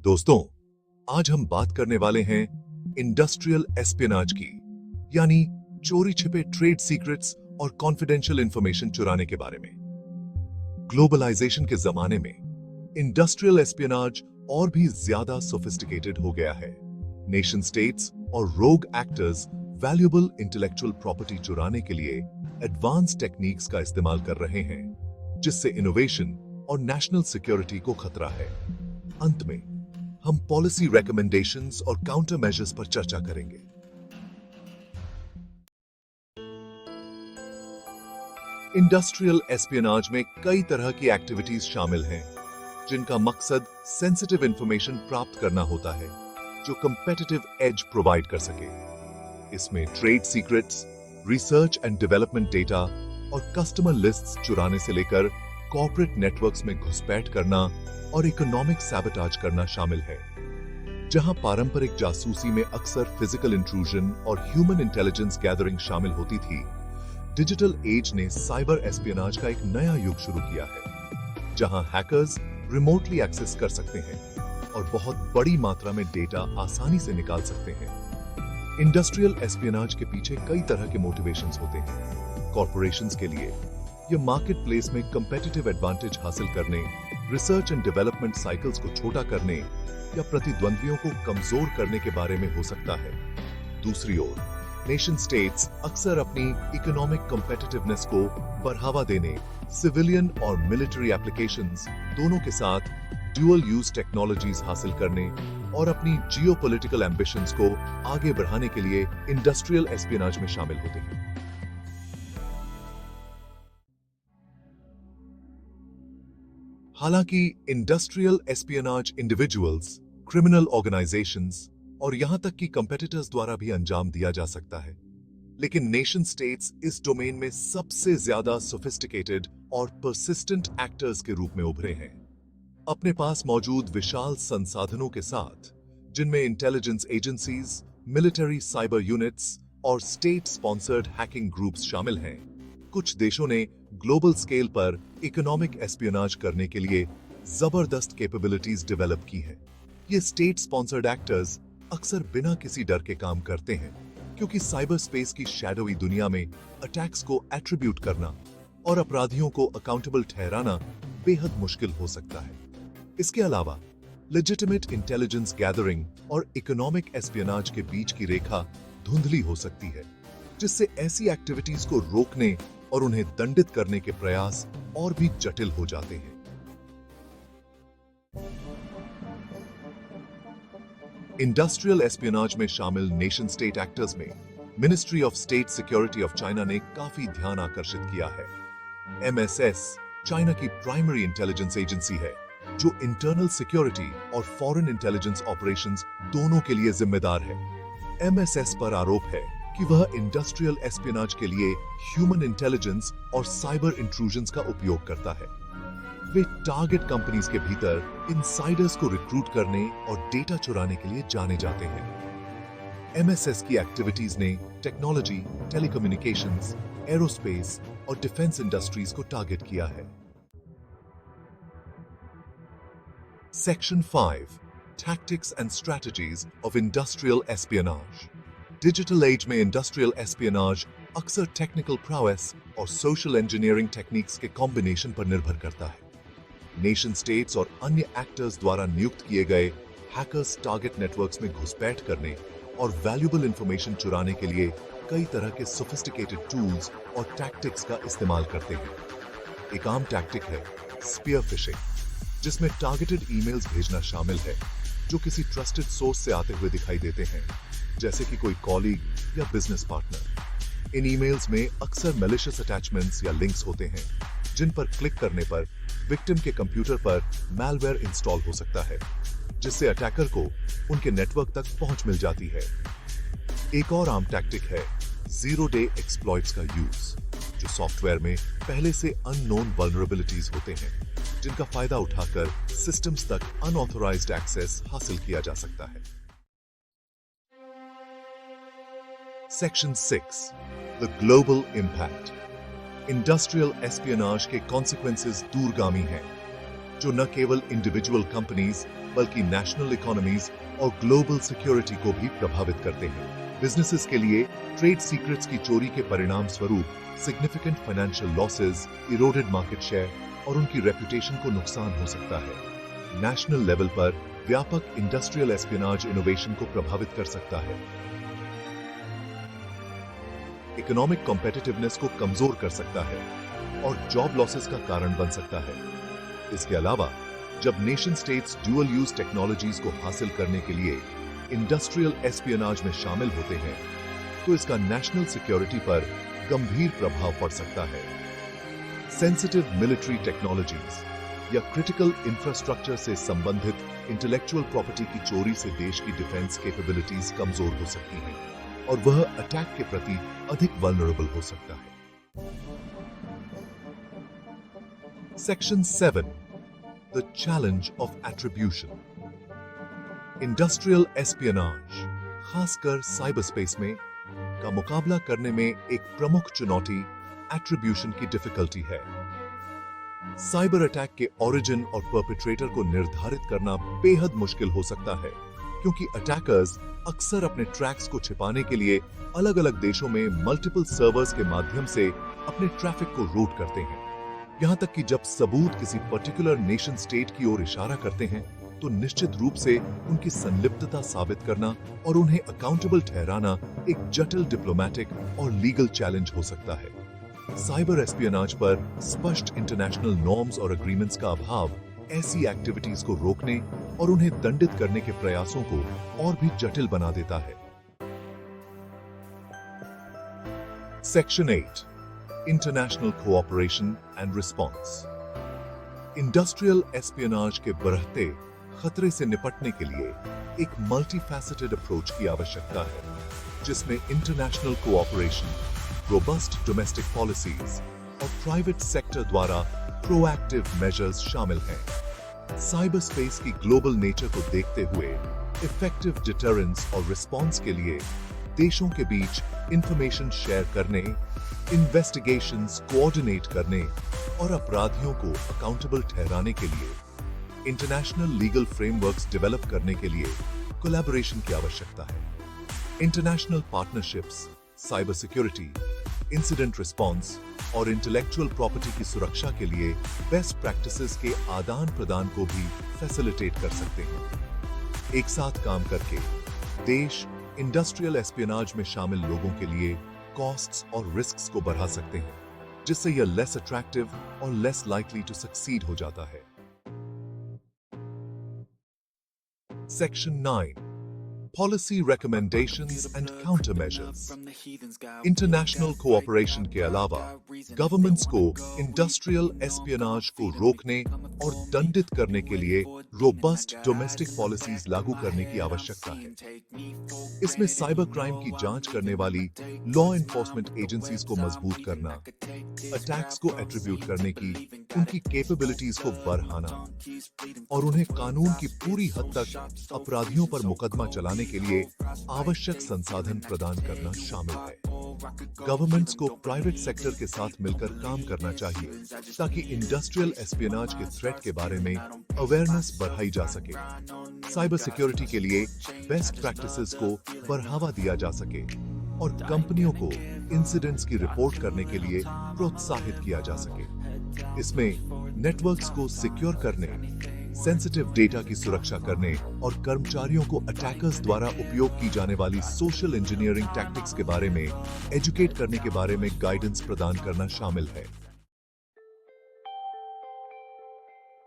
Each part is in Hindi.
दोस्तों, आज हम बात करने वाले हैं इंडस्ट्रियल एस्पियोनाज की, यानी चोरी छिपे ट्रेड सीक्रेट्स और कॉन्फिडेंशियल इंफॉर्मेशन चुराने के बारे में। ग्लोबलाइजेशन के जमाने में इंडस्ट्रियल एस्पियोनाज और भी ज्यादा सोफिस्टिकेटेड हो गया है। नेशन स्टेट्स और रोग एक्टर्स वैल्यूएबल इंटेलेक्चुअल प्रॉपर्टी चुराने के लिए एडवांस टेक्निक्स का इस्तेमाल कर रहे हैं, जिससे इनोवेशन और नेशनल सिक्योरिटी को खतरा है। अंत में हम पॉलिसी रिकमेंडेशंस और काउंटर मेजर्स पर चर्चा करेंगे। इंडस्ट्रियल एस्पियोनाज में कई तरह की एक्टिविटीज शामिल हैं, जिनका मकसद सेंसिटिव इंफॉर्मेशन प्राप्त करना होता है जो कंपेटिटिव एज प्रोवाइड कर सके। इसमें trade secrets, research and development data और कस्टमर लिस्ट्स चुराने से लेकर कॉर्पोरेट नेटवर्क्स में घुसपैठ करना और इकोनॉमिक सैबोटाज करना शामिल है। जहां पारंपरिक जासूसी में अक्सर फिजिकल इंट्रूजन और ह्यूमन इंटेलिजेंस गैदरिंग शामिल होती थी, डिजिटल एज ने साइबर एस्पियोनाज का एक नया युग शुरू किया है, जहां हैकर्स रिमोटली एक्सेस कर सकते हैं और बहुत बड़ी मात्रा में डेटा आसानी से निकाल सकते हैं। इंडस्ट्रियल एस्पियोनाज के पीछे कई तरह के मोटिवेशंस होते हैं। कॉर्पोरेशंस के लिए यह मार्केट प्लेस में कंपेटिटिव एडवांटेज हासिल करने, रिसर्च एंड डेवलपमेंट साइकिल्स को छोटा करने या प्रतिद्वंद्वियों को कमजोर करने के बारे में हो सकता है। दूसरी ओर, नेशन स्टेट्स अक्सर अपनी इकोनॉमिक कंपेटिटिवनेस को बढ़ावा देने, सिविलियन और मिलिट्री एप्लीकेशंस दोनों के साथ ड्यूअल यूज टेक्नोलॉजीज हासिल करने और अपनी जियोपॉलिटिकल एम्बिशंस को आगे बढ़ाने के लिए इंडस्ट्रियल एस्पियोनाज में शामिल होते हैं। हालांकि industrial espionage individuals, criminal organisations और यहां तक कि कंपेटिटर्स द्वारा भी अंजाम दिया जा सकता है, लेकिन नेशन स्टेट्स इस डोमेन में सबसे ज्यादा सोफिस्टिकेटेड और परसिस्टेंट एक्टर्स के रूप में उभरे हैं। अपने पास मौजूद विशाल संसाधनों के साथ, जिनमें intelligence agencies, military cyber units और स्टेट स्पॉन्सर्ड हैकिंग ग्रुप्स शामिल हैं, कुछ देशों ने ग्लोबल स्केल पर इकोनॉमिक एस्पियोनाज करने के लिए जबरदस्त कैपेबिलिटीज डेवलप की है। ये स्टेट स्पॉन्सर्ड एक्टर्स अक्सर बिना किसी डर के काम करते हैं, क्योंकि साइबर स्पेस की शैडोई दुनिया में अटैक्स को एट्रीब्यूट करना और अपराधियों को अकाउंटेबल ठहराना बेहद मुश्किल हो सकता है। इसके अलावा लेजिटिमेट इंटेलिजेंस गैदरिंग और इकोनॉमिक एस्पियोनाज के बीच की रेखा धुंधली हो सकती है, जिससे ऐसी एक्टिविटीज को रोकने और उन्हें दंडित करने के प्रयास और भी जटिल हो जाते हैं। इंडस्ट्रियल एस्पियोनाज में शामिल नेशन स्टेट एक्टर्स में ministry of state security of China ने काफी ध्यान आकर्षित किया है। MSS चाइना की प्राइमरी इंटेलिजेंस एजेंसी है, जो इंटरनल सिक्योरिटी और फॉरेन इंटेलिजेंस ऑपरेशंस दोनों के लिए जिम्मेदार है। MSS पर आरोप है कि वह इंडस्ट्रियल एस्पियोनाज के लिए ह्यूमन इंटेलिजेंस और साइबर इंट्रूजन्स का उपयोग करता है। वे टारगेट कंपनीज के भीतर इनसाइडर्स को रिक्रूट करने और डेटा चुराने के लिए जाने जाते हैं। MSS की एक्टिविटीज ने टेक्नोलॉजी, टेलीकम्युनिकेशंस, एरोस्पेस और डिफेंस इंडस्ट्रीज को टारगेट किया है। Section 5, tactics and strategies of industrial espionage. Digital age में इंडस्ट्रियल एस्पियोनाज अक्सर टेक्निकल prowess और सोशल इंजीनियरिंग टेक्निक्स के कॉम्बिनेशन पर निर्भर करता है। नेशन स्टेट्स और अन्य एक्टर्स द्वारा नियुक्त किए गए हैकर्स टारगेट नेटवर्क्स में घुसपैठ करने और वैल्यूएबल इंफॉर्मेशन चुराने के लिए कई तरह के सोफिस्टिकेटेड टूल्स और टैक्टिक्स का इस्तेमाल करते हैं। एक आम टैक्टिक है स्पीयर फिशिंग, जिसमें टारगेटेड ईमेल्स भेजना शामिल है, जो किसी ट्रस्टेड सोर्स से आते हुए दिखाई देते हैं, जैसे कि कोई कॉलीग या बिजनेस पार्टनर। इन ईमेल्स में अक्सर मैलिशियस अटैचमेंट्स या लिंक्स होते हैं, जिन पर क्लिक करने पर विक्टिम के कंप्यूटर पर मैलवेयर इंस्टॉल हो सकता है, जिससे अटैकर को उनके नेटवर्क तक पहुंच मिल जाती है। एक और आम टैक्टिक है जीरो डे एक्सप्लॉइट्स का यूज, जो सॉफ्टवेयर में पहले से अननोन वल्नरेबिलिटीज होते हैं, जिनका फायदा उठाकर सिस्टम्स तक अनऑथराइज्ड एक्सेस हासिल किया जा सकता है। Section 6, the global impact. Industrial espionage के कॉन्सिक्वेंसेस दूरगामी हैं, जो न केवल इंडिविजुअल कंपनीज बल्कि नेशनल इकोनॉमीज और ग्लोबल सिक्योरिटी को भी प्रभावित करते हैं। बिजनेसेस के लिए ट्रेड सीक्रेट्स की चोरी के परिणाम स्वरूप significant financial losses, eroded market share और उनकी रेपुटेशन को नुकसान हो सकता है। नेशनल लेवल पर व्यापक इंडस्ट्रियल एस्पियोनाज इनोवेशन को प्रभावित कर सकता है, इकोनॉमिक कॉम्पिटिटिवनेस को कमजोर कर सकता है और जॉब लॉसेस का कारण बन सकता है। इसके अलावा जब nation states dual use technologies को हासिल करने के लिए इंडस्ट्रियल एस्पियोनाज में शामिल होते हैं, तो इसका नेशनल सिक्योरिटी पर गंभीर प्रभाव पड़ सकता है। सेंसिटिव मिलिट्री टेक्नोलॉजीज या क्रिटिकल इंफ्रास्ट्रक्चर से संबंधित इंटेलेक्चुअल प्रॉपर्टी की चोरी से देश की डिफेंस कैपेबिलिटीज कमजोर हो सकती हैं और वह अटैक के प्रति अधिक वल्नरेबल हो सकता है। Section 7, the challenge of attribution. Industrial espionage, खासकर साइबर स्पेस में, का मुकाबला करने में एक प्रमुख चुनौती एट्रीब्यूशन की डिफिकल्टी है। साइबर अटैक के ओरिजिन और परपेट्रेटर को निर्धारित करना बेहद मुश्किल हो सकता है, क्योंकि अटैकर्स अक्सर अपने ट्रैक्स को छिपाने के लिए अलग-अलग देशों में मल्टीपल सर्वर्स के माध्यम से अपने ट्रैफिक को रूट करते हैं। यहां तक कि जब सबूत किसी पर्टिकुलर नेशन स्टेट की ओर इशारा करते हैं, तो निश्चित रूप से उनकी संलिप्तता साबित करना और उन्हें अकाउंटेबल ठहराना एक जटिल डिप्लोमैटिक और लीगल चैलेंज हो सकता है। साइबर एस्पियोनाज पर स्पष्ट इंटरनेशनल नॉर्म्स और एग्रीमेंट्स का अभाव ऐसी एक्टिविटीज को रोकने और उन्हें दंडित करने के प्रयासों को और भी जटिल बना देता है। Section 8, international cooperation and response. Industrial espionage के बढ़ते खतरे से निपटने के लिए एक मल्टीफैसेटेड अप्रोच की आवश्यकता है, जिसमें international cooperation, robust domestic policies और प्राइवेट सेक्टर द्वारा प्रोएक्टिव मेजर्स शामिल हैं। साइबर स्पेस की ग्लोबल नेचर को देखते हुए इफेक्टिव डिटरेंस और रिस्पॉन्स के लिए देशों के बीच इंफॉर्मेशन शेयर करने, इन्वेस्टिगेशंस कोऑर्डिनेट करने और अपराधियों को अकाउंटेबल ठहराने के लिए इंटरनेशनल लीगल फ्रेमवर्क्स डेवलप करने के लिए कोलैबोरेशन की आवश्यकता है। International partnerships, cyber security, incident response और इंटेलेक्चुअल प्रॉपर्टी की सुरक्षा के लिए बेस्ट प्रैक्टिसेस के आदान प्रदान को भी फैसिलिटेट कर सकते हैं। एक साथ काम करके देश इंडस्ट्रियल एस्पियोनाज में शामिल लोगों के लिए कॉस्ट्स और रिस्क्स को बढ़ा सकते हैं, जिससे यह लेस अट्रैक्टिव और लेस लाइकली टू सक्सीड हो जाता है। Section 9, Policy Recommendations and Countermeasures। International cooperation के अलावा गवर्नमेंट्स को इंडस्ट्रियल एस्पियोनाज को रोकने और दंडित करने के लिए रोबस्ट डोमेस्टिक पॉलिसीज लागू करने की आवश्यकता है। इसमें साइबर क्राइम की जांच करने वाली लॉ एनफोर्समेंट एजेंसीज को मजबूत करना, अटैक्स को एट्रीब्यूट करने की उनकी कैपेबिलिटीज को बढ़ाना और उन्हें कानून की पूरी हद तक अपराधियों पर मुकदमा चलाने के लिए आवश्यक संसाधन प्रदान करना शामिल है। गवर्नमेंट्स को प्राइवेट सेक्टर के साथ मिलकर काम करना चाहिए, ताकि इंडस्ट्रियल एस्पियोनाज के थ्रेट के बारे में अवेयरनेस बढ़ाई जा सके, साइबर सिक्योरिटी के लिए बेस्ट प्रैक्टिसेस को बढ़ावा दिया जा सके और कंपनियों को इंसिडेंट्स की रिपोर्ट करने के लिए प्रोत्साहित किया जा सके। इसमें नेटवर्क्स को सिक्योर करने, सेंसिटिव डेटा की सुरक्षा करने और कर्मचारियों को अटैकर्स द्वारा उपयोग की जाने वाली सोशल इंजीनियरिंग टैक्टिक्स के बारे में एजुकेट करने के बारे में गाइडेंस प्रदान करना शामिल है।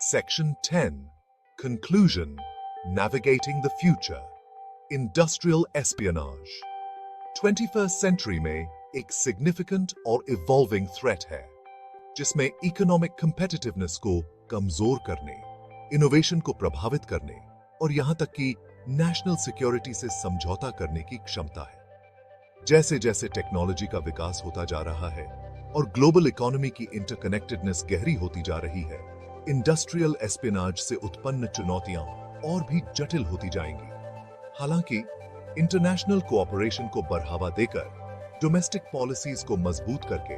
Section 10, conclusion, navigating the future. Industrial espionage 21st century में एक सिग्निफिकेंट और इवॉल्विंग थ्रेट है, जिसमें इकोनॉमिक कंपेटिटिवनेस को कमजोर करने, इनोवेशन को प्रभावित करने और यहां तक कि नेशनल सिक्योरिटी से समझौता करने की क्षमता है। जैसे जैसे टेक्नोलॉजी का विकास होता जा रहा है और ग्लोबल इकोनॉमी की इंटरकनेक्टेडनेस गहरी होती जा रही है, इंडस्ट्रियल एस्पियोनाज से उत्पन्न चुनौतियां और भी जटिल होती जाएंगी। हालांकि इंटरनेशनल कोऑपरेशन को बढ़ावा देकर, डोमेस्टिक पॉलिसीज को मजबूत करके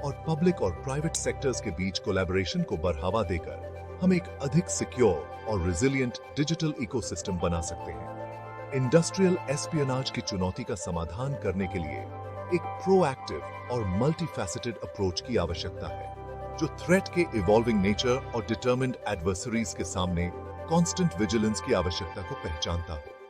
और पब्लिक और प्राइवेट सेक्टर्स के बीच कोलैबोरेशन को बढ़ावा देकर हम एक अधिक सिक्योर और रिजिलियंट डिजिटल इकोसिस्टम बना सकते हैं। इंडस्ट्रियल एस्पियोनाज की चुनौती का समाधान करने के लिए एक प्रोएक्टिव और मल्टीफैसेटेड अप्रोच की आवश्यकता है, जो थ्रेट के इवॉल्विंग नेचर और डिटरमिन्ड एडवर्सरीज के सामने कांस्टेंट विजिलेंस की आवश्यकता को पहचानता हो।